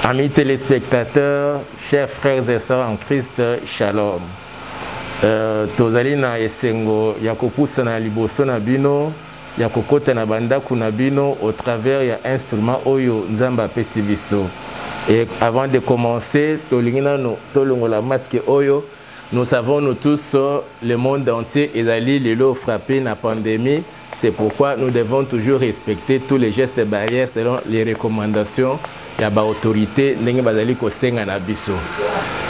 Amis téléspectateurs, chers frères et sœurs en Christ, Shalom. Tozali na esengo ya kopusa na liboso na bino, ya kokota na bandaku na bino au travers ya instrument oyo Nzamba apesi biso. Et avant de commencer, tolingina no tolongola masque oyo, nous savons nous tous le monde entier ezali lelo frappé na pandémie. C'est pourquoi nous devons toujours respecter tous les gestes barrières selon les recommandations ya ba autorité ndenge bazali kosenga na biso.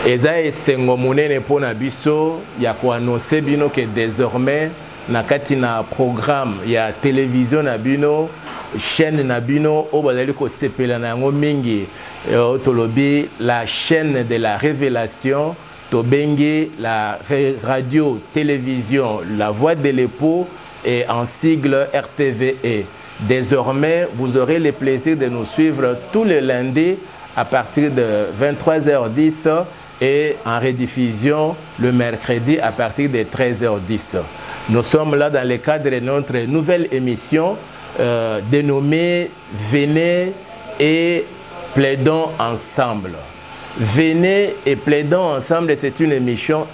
Eza esengo munene pona biso ya ko annoncer bino que désormais na kati na programme ya télévision na bino, chaîne na bino o bazali ko sepela na ngo mingi tolobi la chaîne de la révélation, tobengi la radio télévision La Voix de l'époux et en sigle RTVE. Désormais, vous aurez le plaisir de nous suivre tous les lundis à partir de 23h10 et en rediffusion le mercredi à partir de 13h10. Nous sommes là dans le cadre de notre nouvelle émission dénommée Venez et plaidons ensemble. Venez et plaidons ensemble, c'est une émission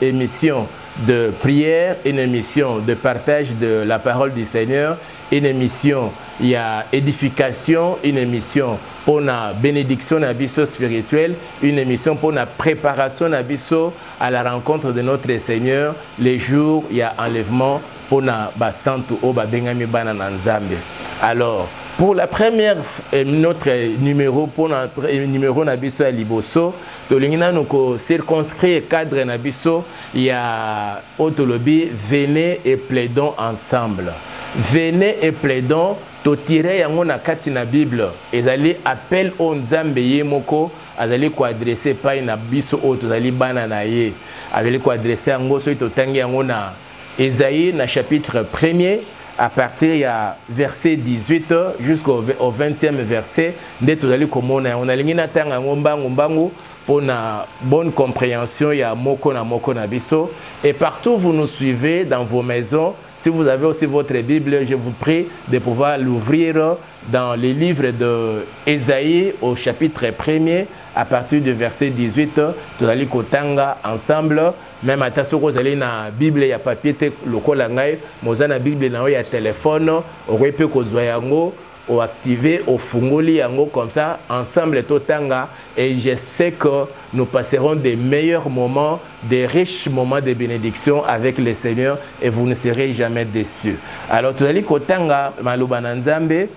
de prière, une émission de partage de la parole du Seigneur, une émission, il y a édification, une émission pour la bénédiction abisso spirituelle, une émission pour la préparation abisso à la rencontre de notre Seigneur, les jours, il y a enlèvement pour la basantu oba bengami bana nanzambe. Alors, pour la première, notre numéro, pour notre numéro Nabiso à Liboso, Tolingina nous circonscrit cadre Nabiso, il y a Otolobi, venez et plaidons ensemble. Venez et plaidons, to tirer yango na kati na Bible. Ezali appel au Nzambe yemoko, azali ko adresser pa na biso o tozali bana na ye. Azali ko adresser yango so to tangi yango na Ésaïe na chapitre 1er. À partir du verset 18 jusqu'au 20e verset, on a l'ingina tanga ngombangu pour la bonne compréhension, il y a moko na biso. Et partout vous nous suivez dans vos maisons, si vous avez aussi votre Bible, je vous prie de pouvoir l'ouvrir dans les livres de Ésaïe au chapitre 1er, à partir du verset 18, tu allez kotanga ensemble. Même à ta soko zali na Bible ya papier te lokola ngai, moza na Bible na ya téléphone, o repe ko zwa yango, o activer, o fungoli yango comme ça, ensemble totanga. Et je sais que nous passerons des meilleurs moments, des riches moments de bénédiction avec le Seigneur et vous ne serez jamais déçus. Alors tu allez kotanga maloba na Nzambe.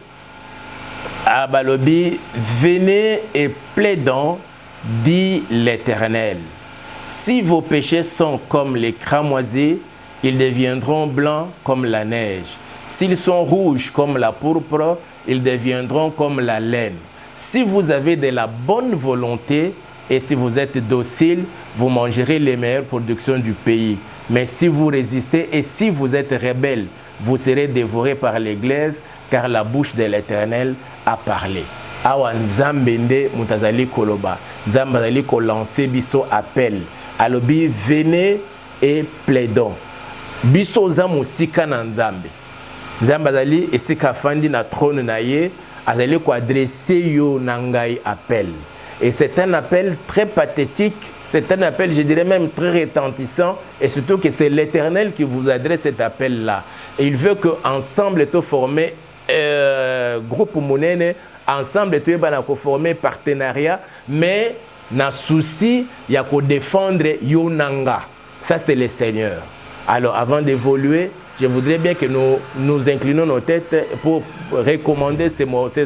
Abalobi, venez et plaidons, dit l'Éternel. Si vos péchés sont comme les cramoisis, ils deviendront blancs comme la neige. S'ils sont rouges comme la pourpre, ils deviendront comme la laine. Si vous avez de la bonne volonté et si vous êtes docile, vous mangerez les meilleures productions du pays. Mais si vous résistez et si vous êtes rebelle, vous serez dévorés par les glaives, car la bouche de l'Éternel a parlé. Awa Nzambende mutazali koloba. Nzambazali ko lancer biso appel. Alobi venez et plaidons. Biso za musika na Nzambe. Nzambazali esika fandi na trône na ye, azali ko adresser yo nangai appel. Et c'est un appel très pathétique, c'est un appel, je dirais même très retentissant, et surtout que c'est l'Éternel qui vous adresse cet appel-là. Et il veut que ensemble to former groupe monene, ensemble tu es former partenariat, mais na souci ya ko défendre yonanga. Ça c'est le Seigneur. Alors avant d'évoluer, je voudrais bien que nous inclinons nos têtes pour recommander ces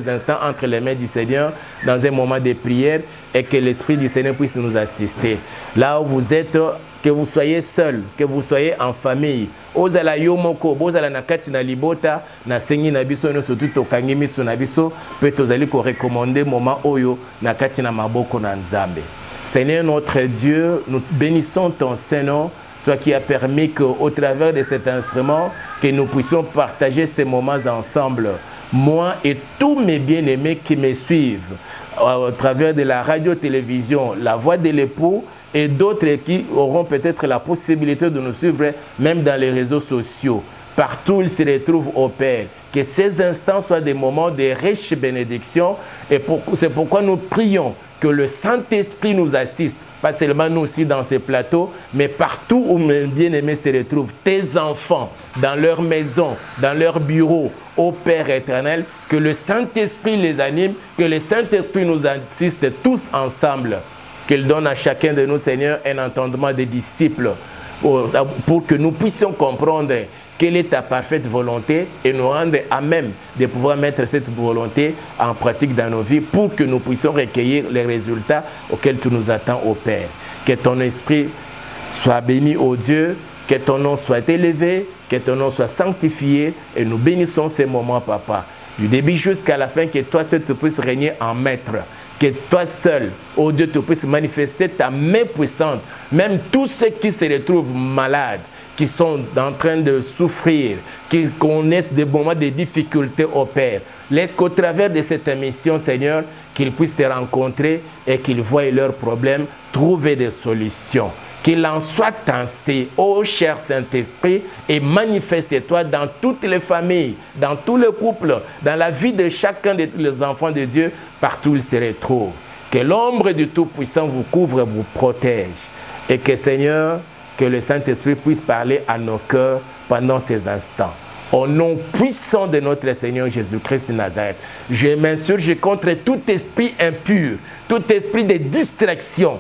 instants entre les mains du Seigneur dans un moment de prière et que l'Esprit du Seigneur puisse nous assister. Là où vous êtes, que vous soyez seul, que vous soyez en famille. Ozala yomoko, bozala nakati na libota, na sengi na biso no surtout tokangi miso na biso, peut ozali ko recommander moment oyo nakati na maboko na Nzambe. Seigneur notre Dieu, nous bénissons ton Saint-Nom. Toi qui as permis qu'au travers de cet instrument, que nous puissions partager ces moments ensemble. Moi et tous mes bien-aimés qui me suivent, au travers de la radio-télévision, La Voix de l'époux, et d'autres qui auront peut-être la possibilité de nous suivre, même dans les réseaux sociaux. Partout ils se retrouvent au Père. Que ces instants soient des moments de riches bénédictions. Et c'est pourquoi nous prions que le Saint-Esprit nous assiste, pas seulement nous aussi dans ces plateaux, mais partout où mes bien-aimés se retrouvent, tes enfants, dans leur maison, dans leur bureau, ô Père éternel, que le Saint-Esprit les anime, que le Saint-Esprit nous assiste tous ensemble, qu'il donne à chacun de nous, Seigneur, un entendement des disciples, pour que nous puissions comprendre quelle est ta parfaite volonté et nous rendre à même de pouvoir mettre cette volonté en pratique dans nos vies pour que nous puissions recueillir les résultats auxquels tu nous attends, ô Père. Que ton esprit soit béni, ô Dieu, que ton nom soit élevé, que ton nom soit sanctifié et nous bénissons ces moments, Papa. Du début jusqu'à la fin, que toi seul tu puisses régner en maître. Que toi seul, ô Dieu, tu puisses manifester ta main puissante. Même tous ceux qui se retrouvent malades, qui sont en train de souffrir, qui connaissent des moments de difficultés au Père. Laisse qu'au travers de cette émission, Seigneur, qu'ils puissent te rencontrer et qu'ils voient leurs problèmes, trouver des solutions. Qu'il en soit ainsi, ô cher Saint-Esprit, et manifeste-toi dans toutes les familles, dans tous les couples, dans la vie de chacun des enfants de Dieu, partout où ils se retrouvent. Que l'ombre du Tout-Puissant vous couvre et vous protège. Et que, Seigneur, que le Saint-Esprit puisse parler à nos cœurs pendant ces instants. Au nom puissant de notre Seigneur Jésus-Christ de Nazareth, je m'insurge contre tout esprit impur, tout esprit de distraction,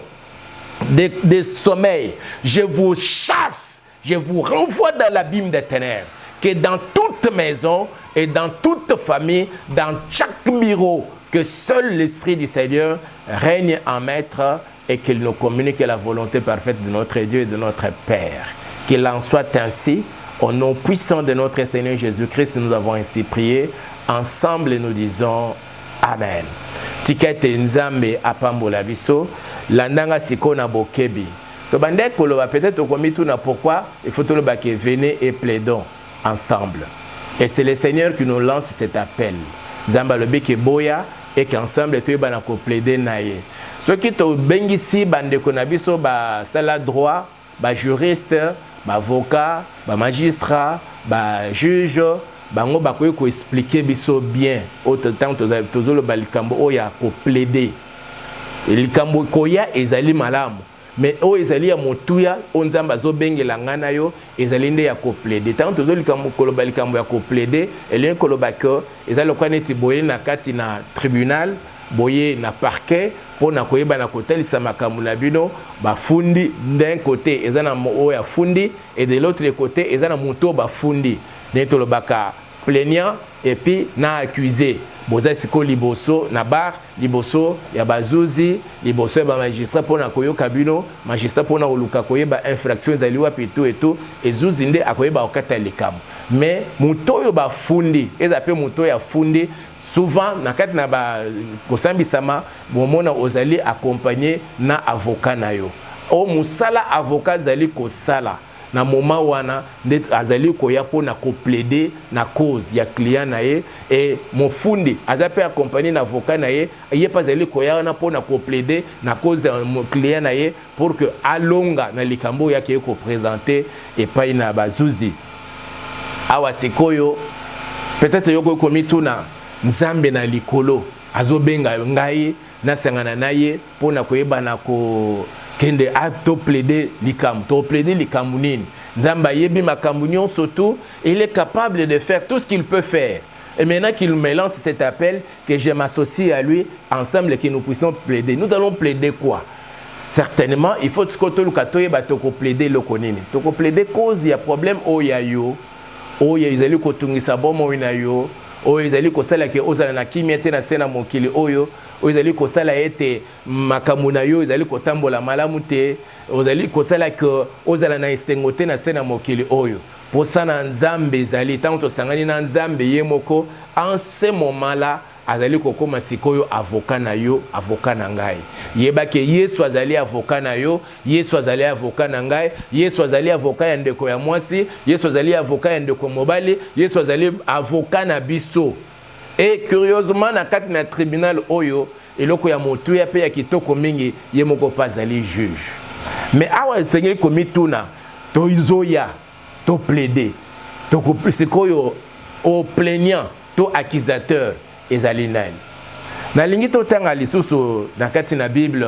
de sommeil. Je vous chasse, je vous renvoie dans l'abîme des ténèbres. Que dans toute maison et dans toute famille, dans chaque bureau, que seul l'Esprit du Seigneur règne en maître et qu'il nous communique la volonté parfaite de notre Dieu et de notre Père. Qu'il en soit ainsi, au nom puissant de notre Seigneur Jésus-Christ, nous avons ainsi prié. Ensemble, nous disons Amen. Tikete nzambe apambola biso, landanga siko na bokebi. To bande koloba peut-être komi tout na pourquoi il faut tout que venez et plaidons ensemble. Et c'est le Seigneur qui nous lance cet appel. Nzamba lobi ke boya et qu'ensemble tu bana ko plaider naye. Ceux qui te bengisi bande konabiso ba sala droit, ba juriste, ba avocat, ba magistrat, ba juge, bango bakoyi ko expliquer biso bien autant tozolo balikambo oya ko plaider. Likambo koya ezali malamu. Mais o ezali ya motuya onzamba zo bengela ngana yo ezali nde ya ko plaider. Tant tozolo likambo koloba likambo ya ko plaider, elien koloba ko ezali kwa neti boye na kati na tribunal, boye na parquet pour na koyeba na kotelisa makambo na bino bafundi d'un côté ezana mo ya fundi et de l'autre côté ezana moto bafundi neto lobaka plaignant et puis na accusé boza siko liboso na bar liboso ya bazuzi liboso ya ba magistrat pour na koyoka bino magistrat pour na oluka koyeba infraction ezali wapi tout et tout ezuzi nde akoyeba okata likambo mais moto yo bafundi ezape moto ya fundi souvent na kati na ba kosambisama bomona ozali accompagné na avocat na yo o musala avocat zali kosala na moment wana nde azali koya pona ko plaider na cause ya client na ye et mofundi azape accompagné na avocat na ye pas azali koya na pona ko plaider na cause ya client na ye pour que alonga na likambo ya ke ko présenter et pas na bazuzi awa sikoyo peut-être yoko komituna nzambe na likolo azobenga ngai na sangana naye pona koyeba na ko kende to plaider likambo to plaider likambo nini nzamba yebi makambo nyonso tout il est capable de faire tout ce qu'il peut faire et maintenant qu'il me lance cet appel que je m'associe à lui ensemble que nous puissions plaider. Nous allons plaider quoi? Certainement il faut que tout le katoye ba to ko plaider le konini to ko plaider cause ya problème o ya yo o ya izali ko tungisa bomo ina yo oyo ezali kosala ke ozala na kimia te na sena mokili oyo ezali kosala ete makambo na yo ezali kotambola malamu te ozali kosala ke ozala na esengo te na sena mokili oyo posa na nzambe ezali tango tosangani na nzambe ye moko en ce moment là azali kokoma sikoyo avocat na yo avocat na ngai yeba ke Yesu azali avocat na yo Yesu azali avocat na ngai Yesu azali avocat ya ndeko ya mwasi Yesu azali avocat ya ndeko mobali Yesu azali avocat na biso et curieusement na kati na tribunal oyo eloko ya motu ya pe ya kitoko mingi ye moko pa azali juge mais awa sengeli komituna to izoya to plaider to sikoyo au plaignant to accusateur ezali nani Na lingi totanga lisusu na kati na Bible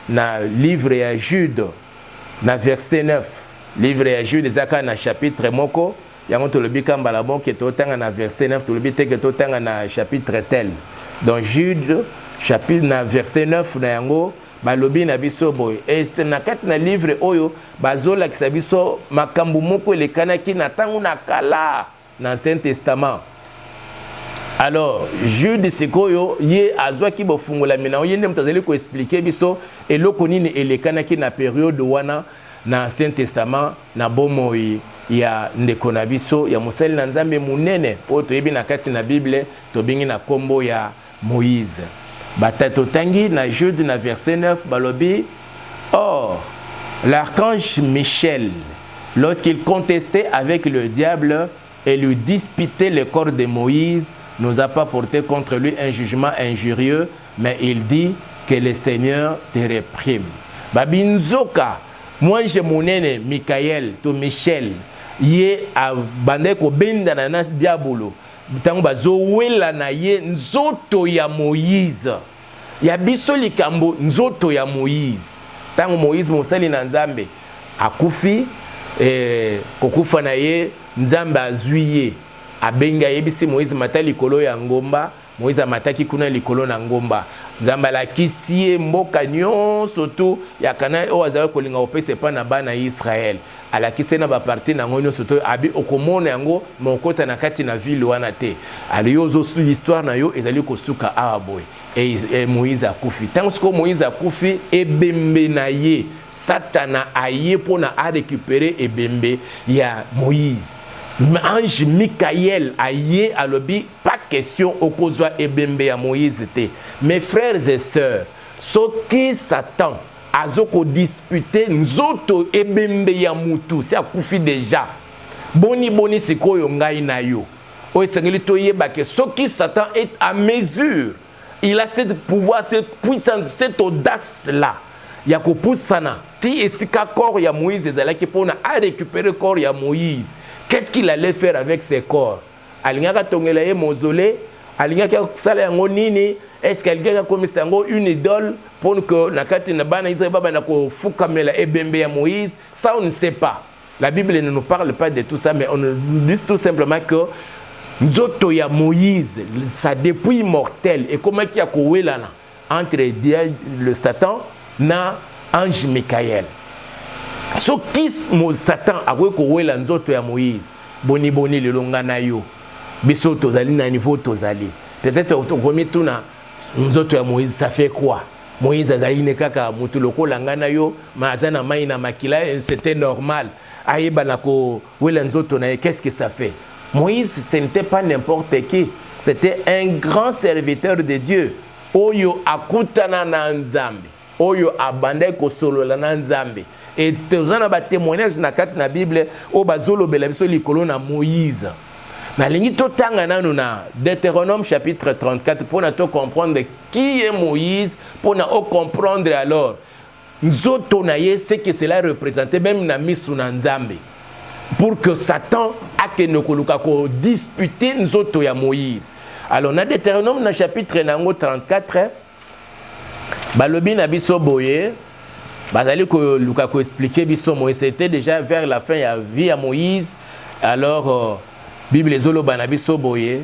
na livre ya Jude na verset 9. Livre ya Jude ezaka na chapitre moko yango tolobi kambala bonke totanga na verset 9 tolobi te ke totanga na chapitre tel. Donc Jude chapitre na verset 9 na yango balobi na biso boy et c'est na kati na livre oyo bazola kisa biso makambu moko elekanaki na tangu na kala na Ancien Testament. Alors Jude sikoyo ye azwa ki bofungola mina ye ndem tazeli ko expliquer biso eloko nini elekanaki na période wana na Ancien Testament na bomoi ya ndeko na biso ya mosali na Nzambe munene oyo toyebi na kati na Bible tobingi na kombo ya Moïse. Batato tangi na Jude na verset 9 balobi or l'archange Michel lorsqu'il contestait avec le diable et lui disputait le corps de Moïse n'osa pas porter contre lui un jugement injurieux mais il dit que le Seigneur te réprime. Babinzoka mwanje munene Michael to Michel ye abande ko benda na nas diabolo tango bazowela na ye nzoto ya Moïse ya biso likambo nzoto ya Moïse tango Moïse mosali na Nzambe akufi kokufa na ye Nzambe azwiye abenga yebisi Moïse mata likolo ya ngomba Moïse amataki kuna likolo na ngomba Nzambe alakisi ye mboka nyonso tu ya Kana o azali kolinga opesa pa na bana Israël alakisi na ba parti na ngono soto abi okomona yango mokota na kati na ville wana te aliyo zo su l'histoire na yo ezali kosuka ababoy et Moïse akufi tant que Moïse akufi ebembe na ye Satana aye pona a récupérer ebembe ya Moïse. Ange Michael aye alobi pas question okozwa ebembe ya Moïse te. Mes frères et sœurs, soki Satan azoko disputer nzoto ebembe ya mutu si akufi déjà. Boni sikoyo ngai na yo. O esengeli toyeba ke soki Satan est à mesure, il a ce pouvoir, cette puissance, cette audace là. Ya ko poussana ti esika corps ya Moïse ezalaki pona a récupérer corps ya Moïse. Qu'est-ce qu'il allait faire avec ses corps? Alingaka tongela ye mausolée, alingaka sala yango nini? Est-ce quelqu'un a commis sango une idole pour que nakati na bana Israël baba na ko fukamela ebembe ya Moïse? Ça on ne sait pas. La Bible ne nous parle pas de tout ça, mais on nous dit tout simplement que nzoto ya Moïse, sa dépouille mortelle et comment qui a kowelana entre le Satan na ange Michael. So kis mo Satan a kowela nzoto ya Moïse. Boni le longa na yo. Biso tozali na niveau tozali. Peut-être okomi tuna nzoto ya Moïse ça fait quoi? Moïse azali ne kaka mutu lokola ngana yo, mazana mai na makila c'était normal. Aïba nako wela nzoto na qu'est-ce que ça fait? Moïse ce n'était pas n'importe qui. C'était un grand serviteur de Dieu. Oyo akutana na Nzambe. Oyo abandai ko solo na Nzambe. Et tozana ba témoignage na kat na Bible o bazolo bela biso likolo na Moïse. Na lingi totanga nanu na Deutéronome chapitre 34 pour na to comprendre qui est Moïse, pour na o comprendre alors nzoto na ye ce que cela représentait même na misu na Nzambe. Pour que Satan a que ne koluka ko disputer nzoto ya Moïse. Alors na Deutéronome na chapitre nango 34 balobi na biso boye bazali ko luka ko expliquer biso Moïse c'était déjà vers la fin ya vie à Moïse. Alors Bible ezolo bana biso boye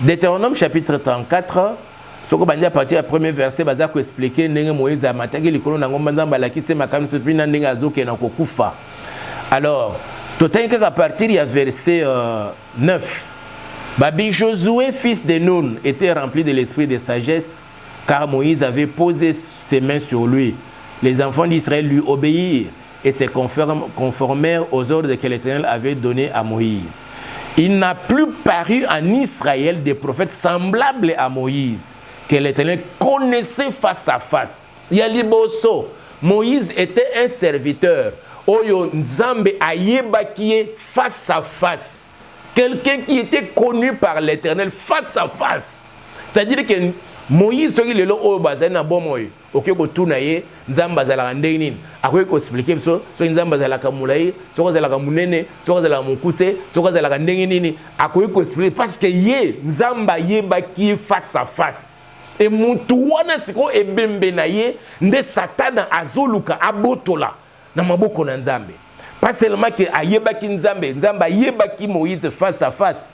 Deutéronome chapitre 34 soko banja partir à premier verset baza ko expliquer ndenge Moïse amataki likolo na ngomba Nzambe alakisi makambo sopi na ndenge azoke na kokufa. Alors totanka à partir ya verset 9 Babi Josué fils de Nun était rempli de l'esprit de sagesse car Moïse avait posé ses mains sur lui. Les enfants d'Israël lui obéirent et se conformèrent aux ordres que l'Éternel avait donnés à Moïse. Il n'a plus paru en Israël des prophètes semblables à Moïse, que l'Éternel connaissait face à face. Yaliboso, Moïse était un serviteur. Oyo Nzambe ayebakie face à face. Quelqu'un qui était connu par l'Éternel face à face. C'est-à-dire que Moïse soki lelo oyo bazali na bomoyo oke ko tuna ye Nzambe azalaka ndenge nini akoki ko expliquer biso soki Nzambe azalaka mulai soki azalaka munene soki azalaka mukuse soki azalaka ndenge nini akoki ko expliquer parce que ye Nzambe yebaki face à face et mutu wana siko ebembe na ye nde Satana azoluka abotola na maboko na Nzambe. Pas seulement que ayebaki Nzambe, Nzambe ayebaki Moïse face à face.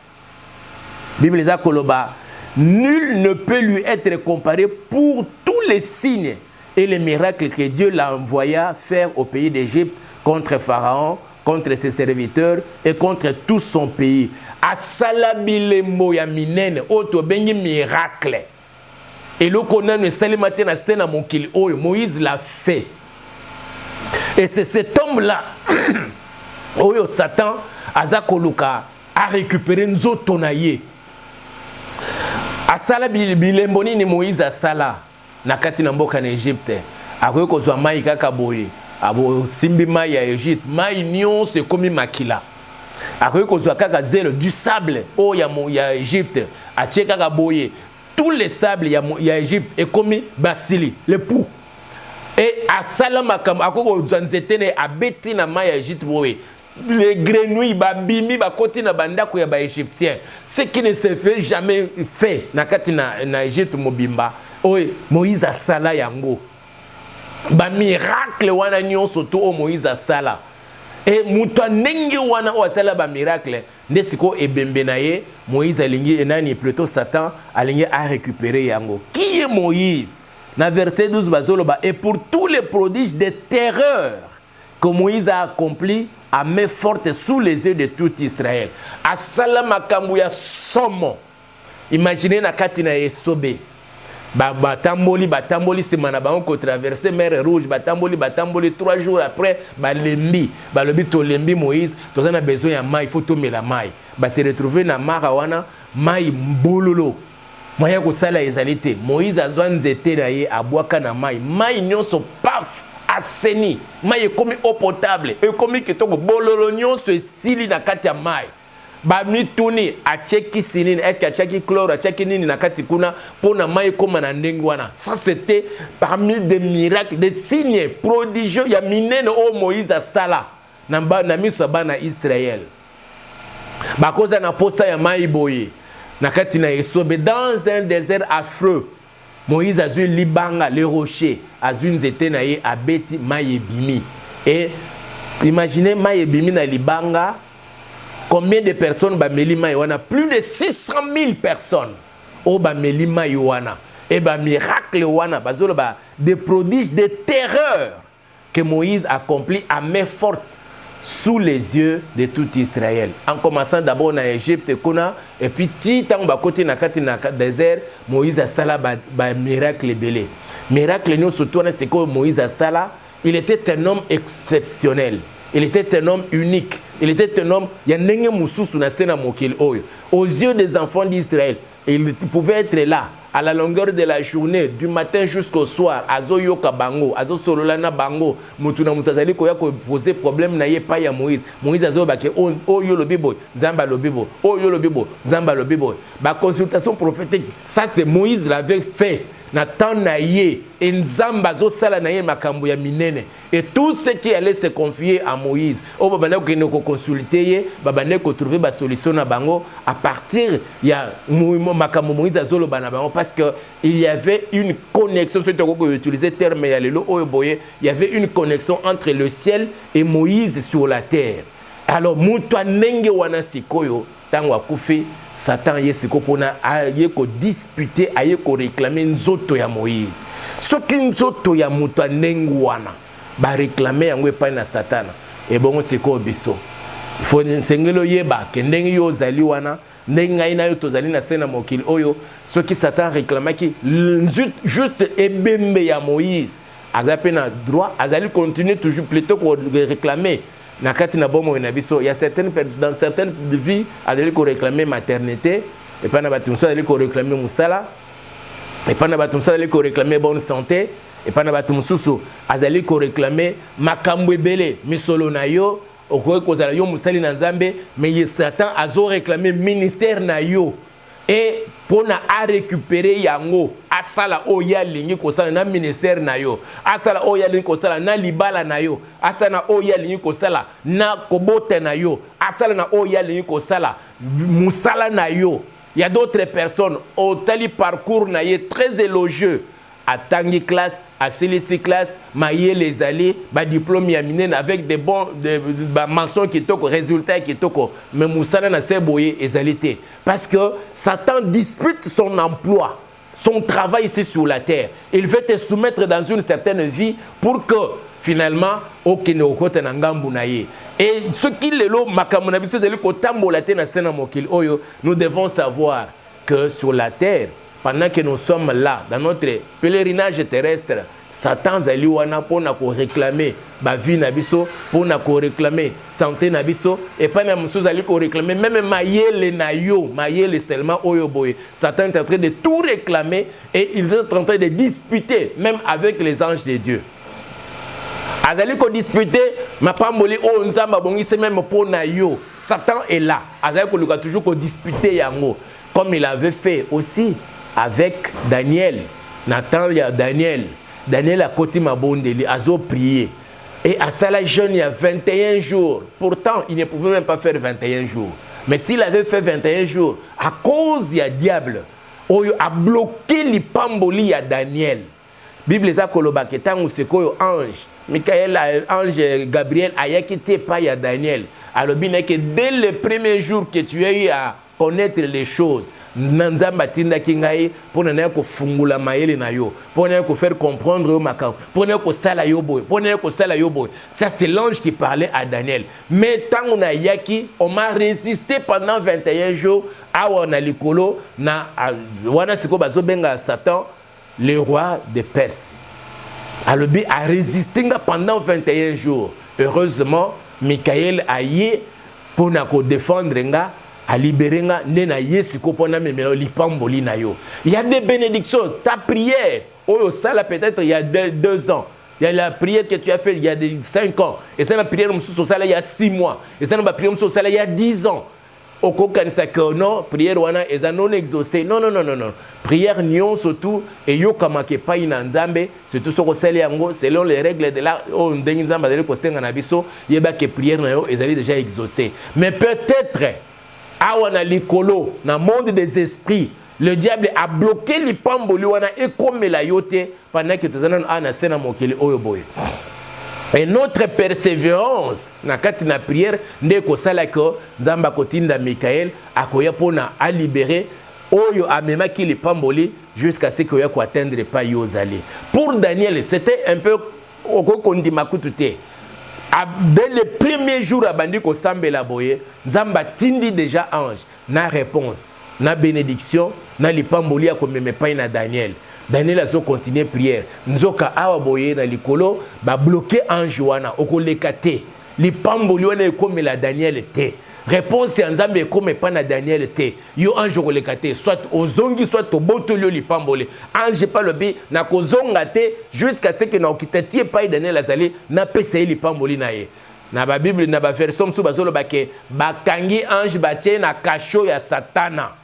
Bible les a koloba, nul ne peut lui être comparé pour tous les signes et les miracles que Dieu l'a envoyé faire au pays d'Égypte contre Pharaon, contre ses serviteurs et contre tout son pays. Asalabile moya minene oto bengi miracle. Et le connaît ne salimate na scène mokili oyo Moïse l'a fait. Et c'est cet homme-là oyo Satan azakoluka a récupéré nzoto na ye. Asala bilemboni ni Moïse asala na kati na mboka na Egypte. Akoyo kozwa mai kaka boye. Abo simbi mai ya Egypte, mai nyonso ekomi makila. Akoyo kozwa kaka zelo du sable o ya Egypte. Atie kaka boye. Tous les sables ya Egypte ekomi basili, le pou. Et asala makam akoko kozwa nzete ne abeti na mai ya Egypte boye. Les grenouilles babimi bakoti na bandako ya ba égyptien, ce qui ne se fait jamais fait na kati na Egypte mobimba. Oye Moïse asala yango ba miracle wana nyonso to o Moïse asala. Et muto ndenge wana o asala ba miracle nde siko ebembe na ye Moïse alingi enani plutôt Satan alingi a récupérer yango. Qui est Moïse? Na verset 12 bazoloba, et pour tous les prodiges de terreur que Moïse a accompli à main forte sous les yeux de tout Israël. Asala makambu ya somo. Imaginez na kati na Esobe. Batamboli semana ba on traverser mer rouge, batamboli 3 jours après balembi, balobi to lembi Moïse, to a besoin ya mai, il faut tomber la mai. Ba se retrouver na marawana, mai mbololo. Moya ko sala ezalité. Moïse azwa nzete na ye abwaka na mai. Mai nyonso paf aseni. Mai ekomi eau potable. Ekomi kitoko bololo nyonso esili na kati ya mai. Ba mituni acheki sinini, est-ce que acheki chlore, acheki nini na kati kuna pona mai koma na ndenge wana. Ça c'était parmi des miracles, des signes prodigieux ya minene o Moïse asala na miso bana Israël. Ba koza na posa ya mai boye na kati na Esobe dans un désert affreux. Moïse a vu libanga les rochers, a vu nzete na ye abeti mai ebimi. Et imaginez mai ebimi na libanga. Combien de personnes ba melima yoana? Plus de 600 000 personnes. Oh ba melima yoana. Et ba miracle yoana. Bazolo ba des prodiges de terreur que Moïse accomplit à main forte sous les yeux de tout Israël. En commençant d'abord na Égypte et puis tant ba côté na kati na désert, Moïse a sala ba miracle belé. Miracle nous surtout c'est que Moïse a sala, il était un homme exceptionnel. Il était un homme unique. Il était un homme, il y a n'enge mususu na sena mokil oyo. Aux yeux des enfants d'Israël, il pouvait être là à la longueur de la journée, du matin jusqu'au soir. Azo yoka bango, azo sololana bango, mutuna mutazali koya ko poser problème na ye pa ya Moïse. Moïse azo ba ke o yo lo bibo, Nzamba lo bibo, o yo lo bibo, Nzamba lo bibo. Ba consultation prophétique, ça c'est Moïse l'avait fait. Nathan naye Nzamba zo sala naye makambo ya minene. Et tout ce qui allait se confier à Moïse, o babane ko ne ko consulter ye, babane ko trouver ba solution na bango à partir ya makambo Moïse azolo bana bango parce que il y avait une connexion, c'est ko utiliser terme ya lelo oyo boye, il y avait une connexion entre le ciel et Moïse sur la terre. Alors mutu nenge wana sikoyo tango akufi Satan yesiko pona aye ko disputer aye ko réclamer nzoto ya Moïse. Soki nzoto ya mutu nenge wana ba réclamer yango epai na Satana et bongo siko biso. Il faut nsengelo yeba ke ndenge yo zali wana ndenge ngai na yo tozali na sena mokili oyo soki Satan réclamaki juste ebembe ya Moïse azape na droit azali continuer toujours plutôt ko réclamer. Nakati na bomo na biso, il y a certaines personnes dans certaines vies azali ko réclamer maternité et pas na batumso azali ko réclamer musala et pas na batumso azali ko réclamer bonne santé et pas na batumsusu azali ko réclamer makambo ebele misolo na yo okoye kozala yo musali na Nzambe mais Satan azo réclamer ministère na yo et pona a récupérer yango asala oya lingi kosala na ministère na yo asala oya lingi kosala na libala na yo asala oya lingi kosala na kobote na yo asala na oya lingi kosala musala na yo Il y a d'autres personnes, au tali parcours naïe très élogieux. À Tangi classe, à CLC classe, maïe les alliés, diplôme yamine avec des bons mentions qui toquent, résultats qui toquent. Mais Moussana n'a pas boyé les alliés. Parce que Satan dispute son emploi, son travail ici sur la terre. Il veut te soumettre dans une certaine vie pour que finalement, aucun okote nangambu naye. Et ce qu'il est là, nous devons savoir que sur la terre, pendant que nous sommes là, dans notre pèlerinage terrestre, Satan zali wana pona ko réclamer ba vie na biso, pona ko réclamer santé na biso, et pas même chose zali ko réclamer même mayele na yo, mayele seulement oyo boye. Satan est en train de tout réclamer et il est en train de disputer même avec les anges de Dieu. Azali ko disputer ma pamboli o nzamba bongi c'est même pona yo. Satan est là. Azali ko luka toujours ko disputer yango comme il avait fait aussi avec Daniel. Nathan, il y a Daniel. Daniel a côté ma bondeli, a prié. Et à ça, la jeune, il y a 21 jours. Pourtant, il ne pouvait même pas faire 21 jours. Mais s'il avait fait 21 jours, à cause du diable, il a bloqué les pamboli à Daniel. Bible est à Kolobaketan ou c'est quoi ange. Michael, ange Gabriel, a quitté pas à Daniel. Alors, bien que dès le premier jour que tu as eu à connaître les choses, Nanzamba tinda kingai pour ne ko fungula maele na yo pour ne ko faire comprendre makam pour ne ko sala yo boy pour ne ko sala yo boy. Ça c'est l'ange qui parlait à Daniel. Mais tant on a yaki, on m'a résisté pendant 21 jours à wana likolo na wana siko bazo benga Satan le roi de Perse. Alobi a résisté pendant 21 jours. Heureusement Michael a yé pour na ko défendre nga à libérer nena yesiko pona memelo lipamboli na yo. Il y a des bénédictions. Ta prière, oh ça là peut-être il y a 2 ans. Il y a la prière que tu as fait il y a 5 ans. Et ça la prière sur ça là il y a 6 mois. Et ça la prière sur ça là il y a 10 ans. Au kokanisa que non, prière wana est non exaucée. Non. Prière nion surtout et yo kamake pa ina nzambe, surtout ce ko sele yango selon les règles de la on ndengi nzamba de ko stenga na biso, yeba que prière na yo ezali déjà exaucée. Mais peut-être awana likolo na monde des esprits le diable a bloqué les pamboli wana et comme la yote pendant que tozana ana sena mokeli oyoboye. Et notre persévérance na kati na prière ndeko sala ko nzamba kotinda Michael akoya pona a libérer oyo amema ki les pamboli jusqu'à ce que ko atteindre pas yozali. Pour Daniel c'était un peu okokondi makutute. Dès le premier jour à bandi ko sambela boye nzamba tindi déjà ange na réponse na bénédiction na lipamboli ya ko memepai na Daniel. Daniel a continué prière nzoka awa boye na likolo ba bloquer ange wana okoleka te lipamboli wana ekomela Daniel te. Réponse ya nzambe ekome pa na Daniel te. Yo ange okoleka te soit ozongi soit tobotoli lipamboli. Ange pa lobi na kozonga te jusqu'à ce que na okitatie pa Daniel azali na pesa lipamboli na ye. Na ba Bible na ba version sou bazolo bake bakangi ange batie na kasho ya Satana.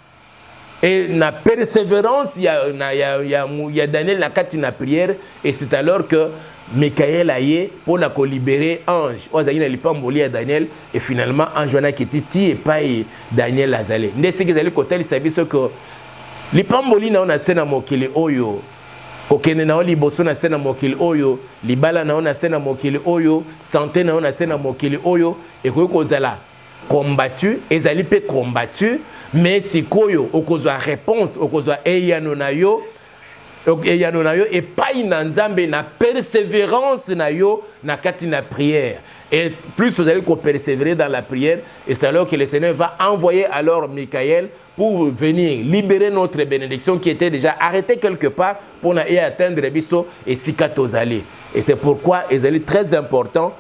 Et na persévérance ya Daniel na kati na prière et c'est alors que Michael a yé pour la libérer ange. Ozali na lipamboli ya Daniel et finalement ange wana qui ti et pas Daniel azali. Ndese ke zali kotel sabiso que lipamboli na ona sena mokili oyo. Kokene na liboso na sena mokili oyo, libala na ona sena mokili oyo, santé na ona sena mokili oyo et ko zala combattu, ezali pe combattu, mais sikoyo okozwa réponse, okozwa eyano na yo et pas na nzambe na persévérance na yo na kati na prière. Et plus vous allez persévérer dans la prière, et c'est alors que le Seigneur va envoyer alors Michael pour venir libérer notre bénédiction qui était déjà arrêtée quelque part pour atteindre les bisous et sikatozali. Et c'est pourquoi il est très important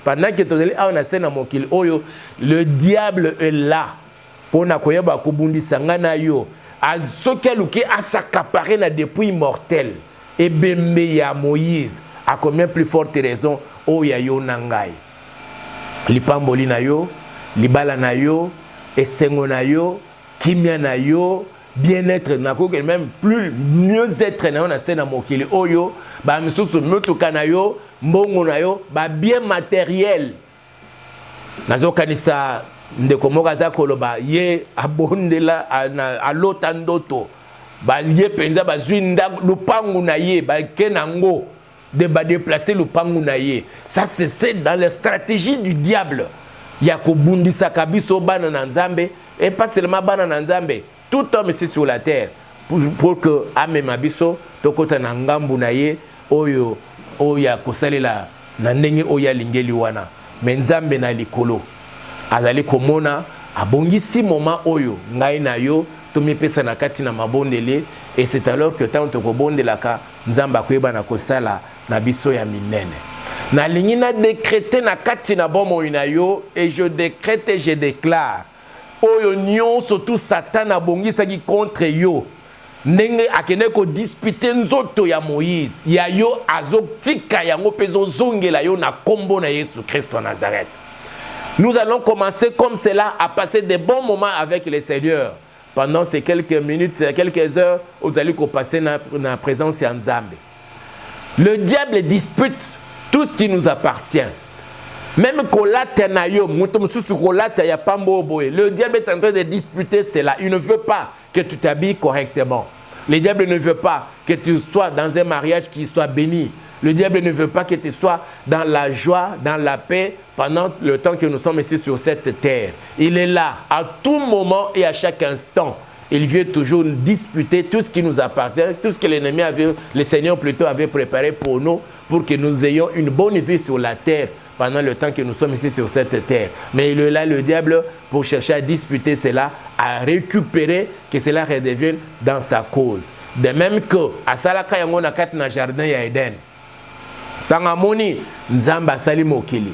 pendant que tozali a scène mokil oyo, le diable est là pour na koyeba kubundisa ngana yo. A sokeluki a s'accaparer na depuis mortel et bembe ya Moïse a combien plus forte raison o ya yo nangai lipamboli na yo libala na yo esengo na yo kimia na yo bien-être na ko même plus mieux être na na sena mokili oyo ba misusu mutuka na yo mbongo na yo ba bien matériel nazo kanisa ndeko moko aza koloba ye abondela alota ndoto ye penza bazwi lupangu na ye bake nango de déplacer lupangu na ye. Ça c'est dans la stratégie du diable. Ya kobundisa kabiso bana na nzambe et pas seulement bana na nzambe, tout homme ici sur la terre pour que amema biso tokota na ngambu na ye oyo oya kosalela na ndenge oya lingeli wana. Mais nzambe na likolo azali komona abongisi moment oyo ngai na yo tomipesa na kati na mabondele, et c'est alors que tant tokobondelaka nzamba koyeba na kosala na biso ya minene. Na lingi na décréter na kati na bomo ina yo, et je décrète et je déclare oyo nyonso tout Satan abongisaki contre yo ndenge akende ko disputer nzoto ya Moïse ya yo azotika yango pezo zongela yo na kombo na Yesu Christ de Nazareth. Nous allons commencer comme cela à passer des bons moments avec le Seigneur. Pendant ces quelques minutes, quelques heures, vous allez passer dans la présence de Nzambe. Le diable dispute tout ce qui nous appartient. Même le diable est en train de disputer cela. Il ne veut pas que tu t'habilles correctement. Le diable ne veut pas que tu sois dans un mariage qui soit béni. Le diable ne veut pas que tu sois dans la joie, dans la paix, pendant le temps que nous sommes ici sur cette terre. Il est là, à tout moment et à chaque instant. Il vient toujours disputer tout ce qui nous appartient, tout ce que l'ennemi avait, le Seigneur plutôt avait préparé pour nous, pour que nous ayons une bonne vie sur la terre pendant le temps que nous sommes ici sur cette terre. Mais il est là, le diable, pour chercher à disputer cela, à récupérer, que cela redevienne dans sa cause. De même que, à Salaka yango na kati na jardin ya Eden, tangamoni nzamba sali mokili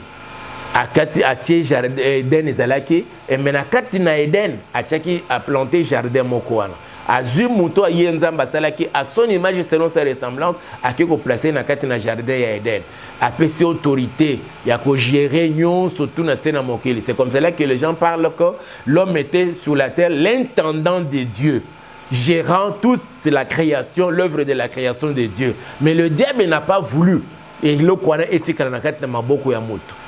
akati atie jardin Eden ezalaki et mena kati na Eden atiaki a planter jardin moko wana azui muto ye nzamba salaki à son image selon sa ressemblance akiko placer na kati na jardin ya Eden apesi autorité ya ko gérer nyonso tout na sena mokili. C'est comme cela que les gens parlent que l'homme était sur la terre l'intendant de Dieu, gérant toute la création, l'œuvre de la création de Dieu. Mais le diable n'a pas voulu. Et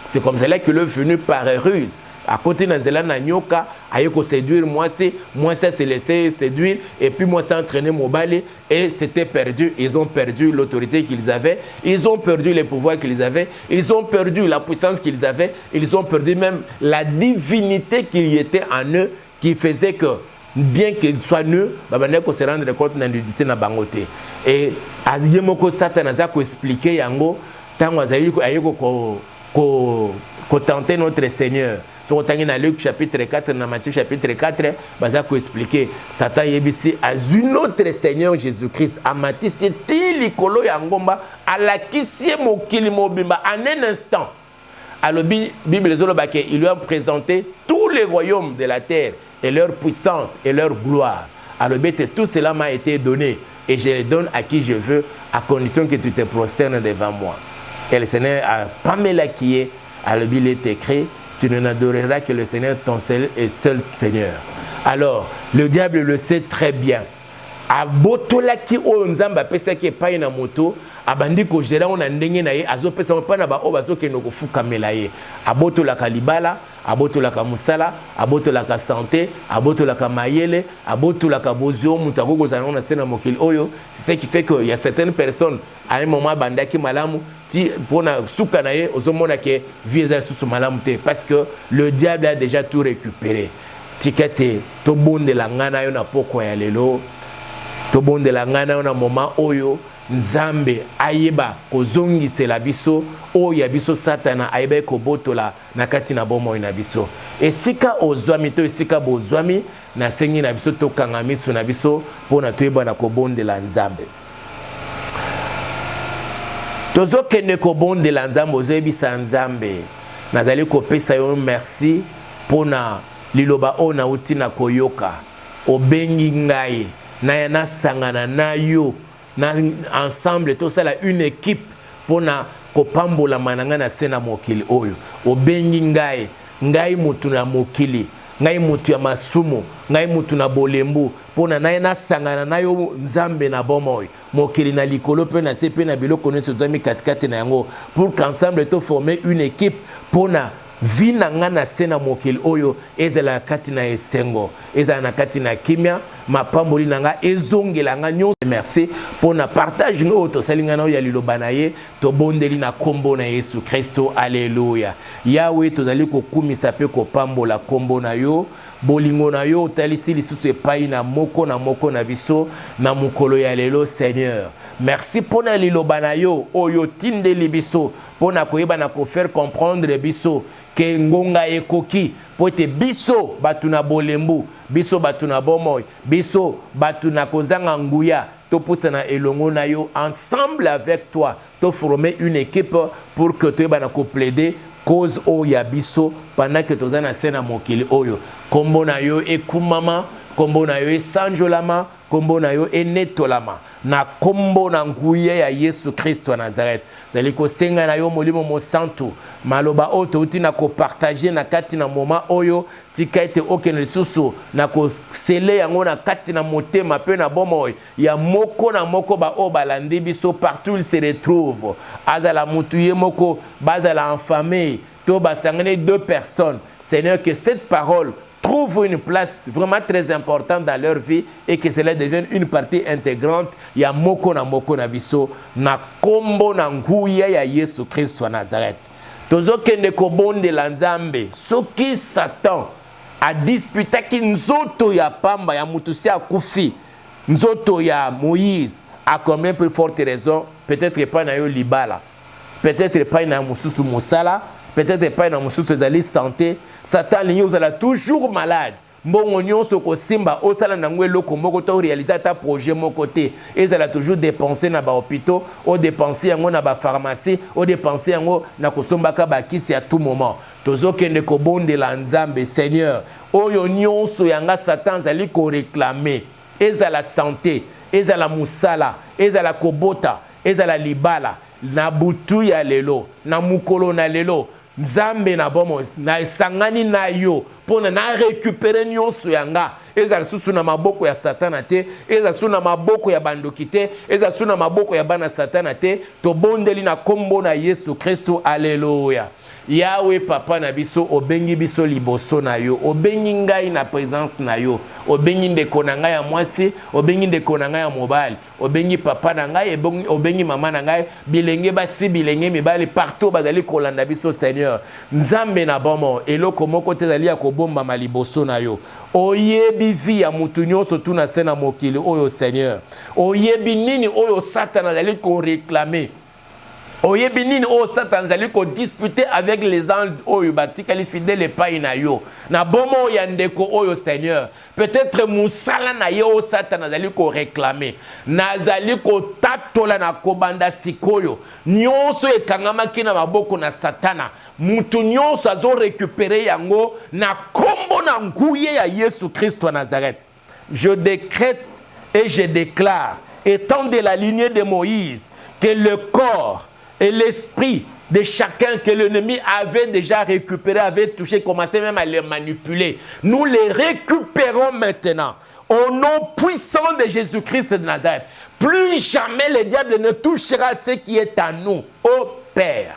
c'est comme cela que le venu par ruse. À côté de Nzela Nanyoka, Ayoko séduire, moi ça s'est laissé séduire, et puis moi ça entraîné Mobali, et c'était perdu. Ils ont perdu l'autorité qu'ils avaient, ils ont perdu les pouvoirs qu'ils avaient, ils ont perdu la puissance qu'ils avaient, ils ont perdu même la divinité qu'il y était en eux, qui faisait que, bien qu'il soit nul, il se rendre compte de la nudité na bangote. Et Aziyemoko Satan a expliqué yango tant ko tenter notre Seigneur. Si on dans Luc chapitre 4, dans Matthieu chapitre 4, baza ko expliquer Satan yebisi az notre Seigneur Jésus-Christ amati c'était likolo yangomba alakisie mokili mobimba en un instant. Alors Bible il lui a présenté tous les royaumes de la terre et leur puissance et leur gloire. Alors tout cela m'a été donné et je les donne à qui je veux à condition que tu te prosternes devant moi. Et le Seigneur a pas me l'acquis. Alors il est écrit, tu n'adoreras que le Seigneur ton seul et seul Seigneur. Alors le diable le sait très bien. Abotolaki o nzamba pesa ki pa na moto abandi ko gera on ndenge na ye azopesa pa na ba o bazoke no kofukamela ye abotolaka libala abotolaka musala abotolaka santé abotolaka mayele abotolaka bozio mutako kozana na sena mokili oyo. C'est ce qui fait que il y a certaines personnes à un moment bandaki malamu ti pona suka na ye ozomona ke vieza susu malamu te parce que le diable a déjà tout récupéré. Tikete to bonde la ngana yo na poko ya lelo to bonde la ngana na moment oyo nzambe ayeba kozongisela biso oyo biso satana ayeba kobotola na kati na bomo na biso esika ozwami to esika bozwami na sengi na biso to kanga miso na biso pona toyeba na kobondela nzambe tozo kende kobondela nzambe ozebisa nzambe nazali kopesa yo merci pona liloba ona utina koyoka obengi ngai na sangana na yo na ensemble tout ça une équipe pour na kopambola mananga na sena mokili oyo obengi ngai mutu na mokili ngai mutu ya masumu ngai mutu na bolembu pona na sangana na yo nzambe na bomoy mokili na likolo pe na sepe na biloko neso zami katikati na yango pour qu'ensemble to former une équipe pona vina nga na sena mokili oyo ezala kati na esengo ezala na kati na kimia mapamboli nanga ezongela nga nyonso. Merci pour na partage no to salinga na ya liloba na ye to bondeli na kombo na Yesu Kristo. Alléluia. Yawe tozali kokumisa pe kopambola kombo na yo bolingo na yo talisi lisusu epai na moko na biso na mukolo ya lelo. Seigneur, merci pour na liloba na yo oyo tindeli biso pour na koyeba na ko faire comprendre biso ke ngonga ekoki po te biso batuna bolembu biso batuna bomoy biso batuna kozanga nguya to poussana elongo na yo ensemble avec toi to former une équipe pour que tu bana ko plaider cause o ya biso pendant que tozana sena mokili oyo kombo na yo ekumama kombo na yo esanjolama kombo na yo enetolama na kombo na nguye ya Yesu Kristo wa Nazareth. Zali ko senga na yo molimo mo santu maloba oto uti na ko partager na kati na moma oyo tika ete okene lisusu na ko sele yango na kati na motema pe na bomo ya moko na moko ba o balandi biso partout il se retrouve azala mutuye moko bazala en famille to basangane 2 personnes. Seigneur, que cette parole trouve une place vraiment très importante dans leur vie et que cela devienne une partie intégrante ya moko na biso na kombo na nguya ya Yesu Kristo wa Nazareth. Tozokende kobonde la Nzambe soki Satan a disputé ki nzoto ya pamba ya mutusi akufi nzoto ya Moïse a combien plus forte raison peut-être pas na yo libala peut-être pas na mususu musala peut-être pas na mususu ezali santé Satan linyo uzala toujours malade mbongo nyonso ko simba osala na ngwe loko moko to réaliser ta projet moko te ezala toujours dépenser na ba hôpitaux o dépenser yango na ba pharmacie o dépenser yango na kosombaka ba kisi à tout moment tozokende ko bonde la Nzambe. Seigneur, oyo nyonso yanga Satan zali ko réclamer ezala santé ezala musala ezala kobota ezala libala na butu ya lelo na mukolo na lelo Nzambe na bomo na sangani na yo pona na récupérer nyonso yanga ezala susu na maboko ya Satana te ezala susu na maboko ya bandoki te ezala susu na maboko ya bana Satana te to bondeli na kombo na Yesu Kristo. Alléluia. Yawe papa na biso obengi biso liboso na yo obengi ngai na présence na yo obengi ndeko na ngai ya mwasi obengi ndeko na ngai ya mobali obengi papa na ngai obengi mama na ngai bilenge basi bilenge mibali partout bazali kolanda biso. Seigneur, Nzambe na bomo eloko moko te zali ya kobomba maliboso na yo oyebi vi ya mutu nyonso tu na sena mokili oyo. Seigneur, oyebi nini oyo Satan zali ko réclamer oyebi nini o Satan zali ko disputer avec les anges oyo batikali fidèle epai na yo na bomo ya ndeko oyo. Seigneur, peut-être musala na yo Satan zali ko réclamer nazali ko tatola na kobanda sikoyo nyonso ekangamaki na maboko na Satana mutu nyonso azo récupérer yango na kombo na nguye ya Yesu Kristo wa Nazareth. Je décrète et je déclare étant de la lignée de Moïse que le corps et l'esprit de chacun que l'ennemi avait déjà récupéré, avait touché, commencé même à les manipuler. Nous les récupérons maintenant. Au nom puissant de Jésus-Christ de Nazareth. Plus jamais le diable ne touchera ce qui est à nous. Ô Père.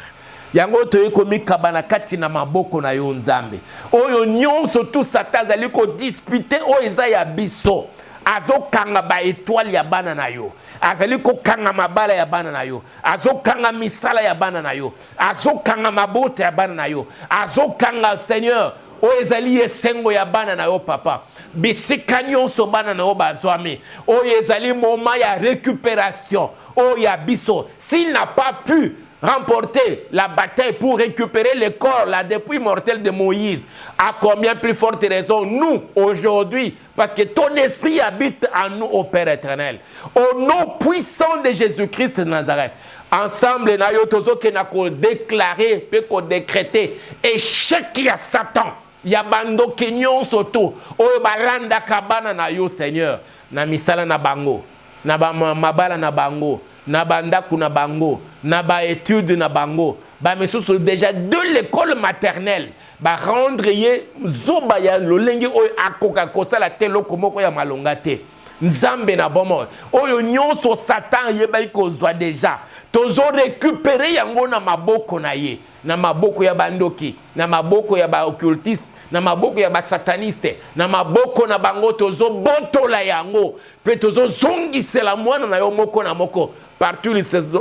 Yango toye komi kabana kati na maboko na yo Nzambe. Oyo nyonso tout Satan zali ko disputer o eza ya biso. Azo kanga ba étoile ya bana na yo. Azali ko kanga mabala ya bana na yo. Azo kanga misala ya bana na yo. Azo kanga mabote ya bana na yo. Azo kanga Seigneur o ezali esengo ya bana na yo papa. Bisika nyonso bana na yo bazwami. O ezali moment ya récupération. O ya biso. S'il n'a pas pu remporter la bataille pour récupérer le corps, la dépouille mortelle de Moïse, à combien plus forte raison nous aujourd'hui, parce que ton esprit habite en nous, ô Père éternel. Au nom puissant de Jésus-Christ de Nazareth, ensemble, nous avons déclaré, nous décrété échec à Satan. Yabando kinyon soto, o balanda kabana na yo Seigneur, na misala na bango, na mabala na bango, na bandaku na bango, na ba étude na bango, ba mesusu déjà de l'école maternelle, ba rendre ye zoba ya lolengi o akoka kosala telo komoko ya malonga te. Nzambe na bomo, oyo nyonso Satan ye ba ikozwa déjà, tozo récupérer yango na maboko na ye. na maboko ya bandoki, na maboko ya ba occultiste, na maboko ya ba sataniste, na maboko na bango tozo botola yango, pe tozo zongisela mwana na yo moko na moko. Partout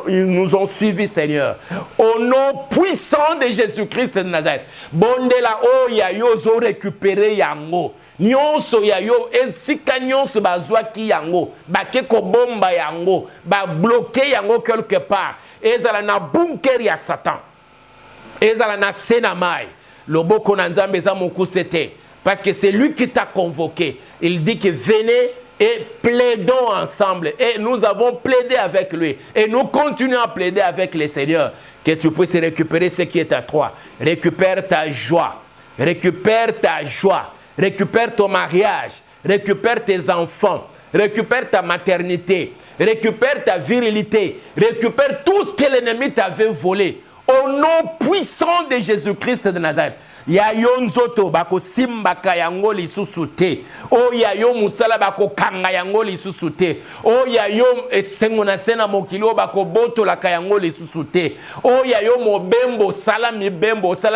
ils nous ont suivis, Seigneur. Au nom puissant de Jésus-Christ de Nazareth. Bondela o ya yo zo récupérer yango. Nyonso ya yo esika nyonso bazwaki yango, bake ko bomba yango, ba bloquer yango quelque part. Ezala na bunker ya Satan. Ezala na senamai. Loboko na Nzambe za mokusete. Parce que c'est lui qui t'a convoqué. Il dit que venez et plaidons ensemble. Et nous avons plaidé avec lui. Et nous continuons à plaider avec le Seigneur. Que tu puisses récupérer ce qui est à toi. Récupère ta joie. Récupère ta joie. Récupère ton mariage. Récupère tes enfants. Récupère ta maternité. Récupère ta virilité. Récupère tout ce que l'ennemi t'avait volé. Au nom puissant de Jésus-Christ de Nazareth. Ya yo nzoto bako simbaka yango lisusu te. O ya yo musala bako kanga yango lisusu te. O ya yo esengo na sena mokilo bako boto la kayango lisusu te. O ya yo mobembo sala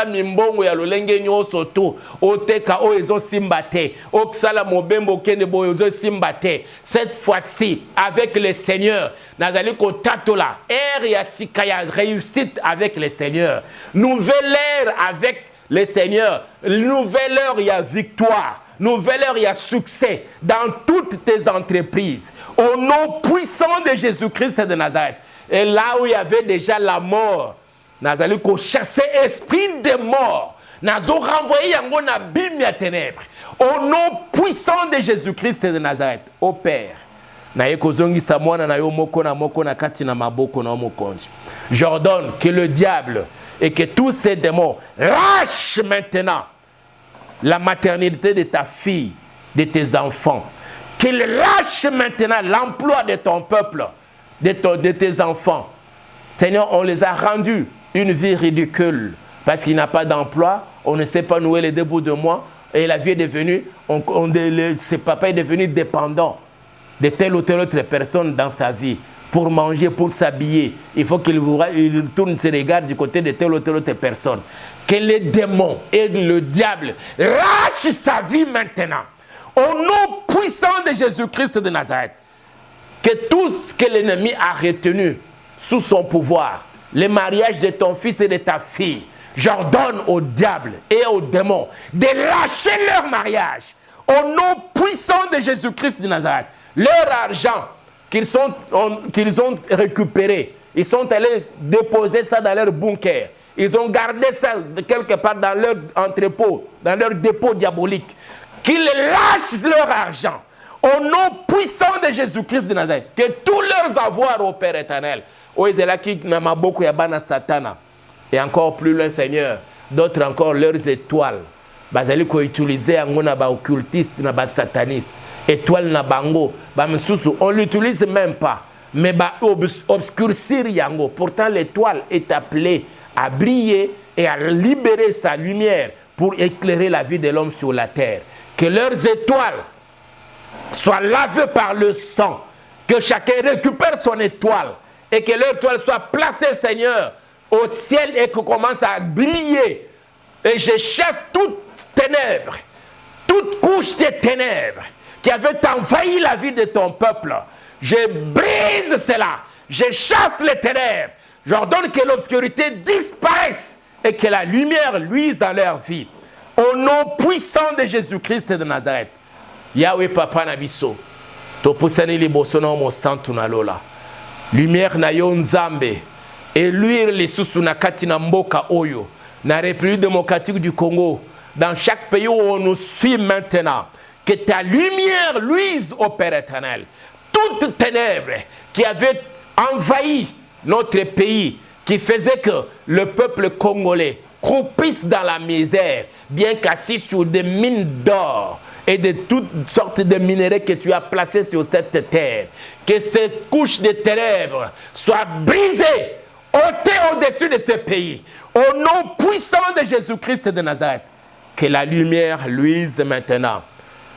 mi mbongo ya lolenge nyoso to. O teka o ezo simba te. O sala mobembo kende bo ezo simba te. Cette fois-ci avec le Seigneur, nazali ko tatola ya sikaya réussite avec le Seigneur. Nouvelle ère avec le Seigneur, nouvelle heure, il y a victoire. Nouvelle heure, il y a succès dans toutes tes entreprises. Au nom puissant de Jésus-Christ de Nazareth. Et là où il y avait déjà la mort, Nazali ko chasser esprit de mort. Nazo renvoyer yango na bimia ténèbres. Au nom puissant de Jésus-Christ de Nazareth. Au Père. J'ordonne que le diable et que tous ces démons lâchent maintenant la maternité de ta fille, de tes enfants. Qu'ils lâchent maintenant l'emploi de ton peuple, de tes enfants. Seigneur, on les a rendus une vie ridicule parce qu'il n'a pas d'emploi, on ne sait pas nouer les deux bouts de mois et la vie est devenue, ce papa est devenu dépendant de telle ou telle autre personne dans sa vie. Pour manger, pour s'habiller, il faut qu'il tourne ses regards du côté de telle ou telle autre personne. Que les démons et le diable lâchent sa vie maintenant. Au nom puissant de Jésus-Christ de Nazareth. Que tout ce que l'ennemi a retenu sous son pouvoir, le mariage de ton fils et de ta fille, j'ordonne au diable et aux démons de lâcher leur mariage. Au nom puissant de Jésus-Christ de Nazareth. Leur argent qu'ils ont récupéré, ils sont allés déposer ça dans leur bunker. Ils ont gardé ça quelque part dans leur entrepôt, dans leur dépôt diabolique. Qu'ils lâchent leur argent. Au nom puissant de Jésus-Christ de Nazareth. Que tous leurs avoirs au Père éternel. Et encore plus loin, Seigneur, d'autres encore leurs étoiles. Bazali ko utiliser ngona ba occultiste na ba sataniste. Étoile na bango, on l'utilise même pas, mais obscurcir yango. Pourtant l'étoile est appelée à briller et à libérer sa lumière pour éclairer la vie de l'homme sur la terre. Que leurs étoiles soient lavées par le sang, que chacun récupère son étoile et que leur étoile soit placée, Seigneur, au ciel et que commence à briller. Et je chasse toute ténèbres, toute couche de ténèbres qui avait envahi la vie de ton peuple. Je brise cela. Je chasse les ténèbres. J'ordonne que l'obscurité disparaisse et que la lumière luise dans leur vie. Au nom puissant de Jésus-Christ de Nazareth. Yahweh Papa Nabiso. Topusani liboso na mo santu na lola. Lumière na yo nzambe. Et luire les sous na kati na mboka oyo. Na République démocratique du Congo. Dans chaque pays où on nous suit maintenant. Que ta lumière luise au Père éternel. Toute ténèbres qui avait envahi notre pays, qui faisait que le peuple congolais croupisse dans la misère, bien qu'assis sur des mines d'or et de toutes sortes de minéraux que tu as placés sur cette terre. Que cette couche de ténèbres soit brisée, ôtée au-dessus de ce pays. Au nom puissant de Jésus-Christ de Nazareth. Que la lumière luise maintenant.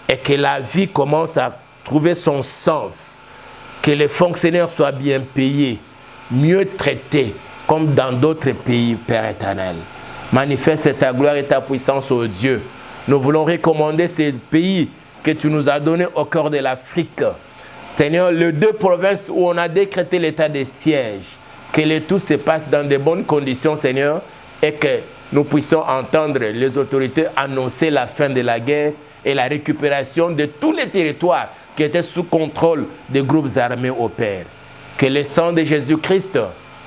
Et que la vie commence à trouver son sens. Que les fonctionnaires soient bien payés, mieux traités, comme dans d'autres pays, Père éternel. Manifeste ta gloire et ta puissance, ô Dieu. Nous voulons recommander ces pays que tu nous as donnés au cœur de l'Afrique. Seigneur, les 2 provinces où on a décrété l'état de siège, que le tout se passe dans de bonnes conditions, Seigneur, et que nous puissions entendre les autorités annoncer la fin de la guerre et la récupération de tous les territoires qui étaient sous contrôle des groupes armés au Père. Que le sang de Jésus-Christ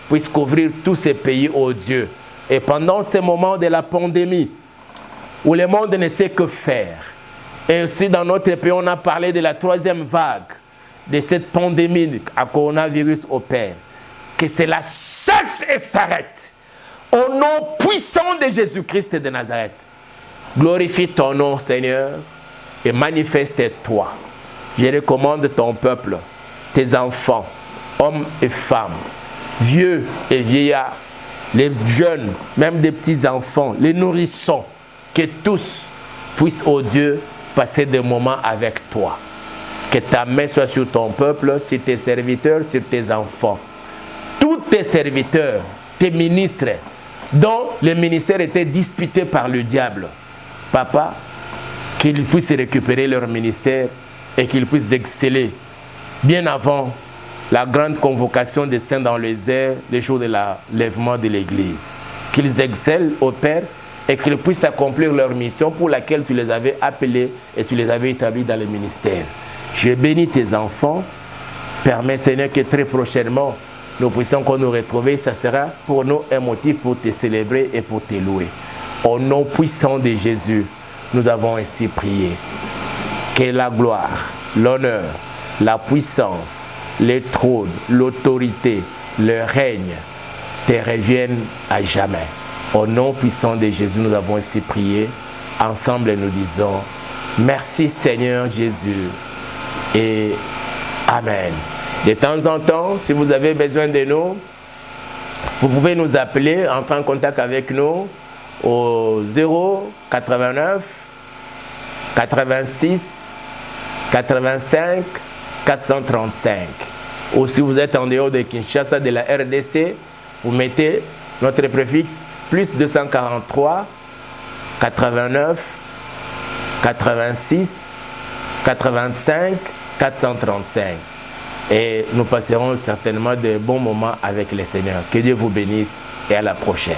puisse couvrir tous ces pays, ô Dieu. Et pendant ces moments de la pandémie, où le monde ne sait que faire, et aussi dans notre pays, on a parlé de la 3e vague de cette pandémie à coronavirus au Père, que cela cesse et s'arrête. Au nom puissant de Jésus-Christ de Nazareth, glorifie ton nom, Seigneur, et manifeste-toi. Je recommande ton peuple, tes enfants, hommes et femmes, vieux et vieillards, les jeunes, même des petits enfants, les nourrissons, que tous puissent, ô Dieu, passer des moments avec toi. Que ta main soit sur ton peuple, sur tes serviteurs, sur tes enfants. Tous tes serviteurs, tes ministres, dont le ministère était disputé par le diable. Papa, qu'ils puissent récupérer leur ministère et qu'ils puissent exceller bien avant la grande convocation des saints dans les airs, les jours de l'enlèvement de l'Église. Qu'ils excellent au Père et qu'ils puissent accomplir leur mission pour laquelle tu les avais appelés et tu les avais établis dans le ministère. Je bénis tes enfants. Permets, Seigneur, que très prochainement, nous puissions nous retrouver. Ça sera pour nous un motif pour te célébrer et pour te louer. Au nom puissant de Jésus, nous avons ainsi prié. Que la gloire, l'honneur, la puissance, les trônes, l'autorité, le règne te reviennent à jamais. Au nom puissant de Jésus, nous avons ainsi prié. Ensemble, nous disons merci Seigneur Jésus et Amen. De temps en temps, si vous avez besoin de nous, vous pouvez nous appeler, entrer en contact avec nous au 089 86 85 435. Ou si vous êtes en dehors de Kinshasa, de la RDC, vous mettez notre préfixe plus 243 89 86 85 435. Et nous passerons certainement de bons moments avec le Seigneur. Que Dieu vous bénisse et à la prochaine.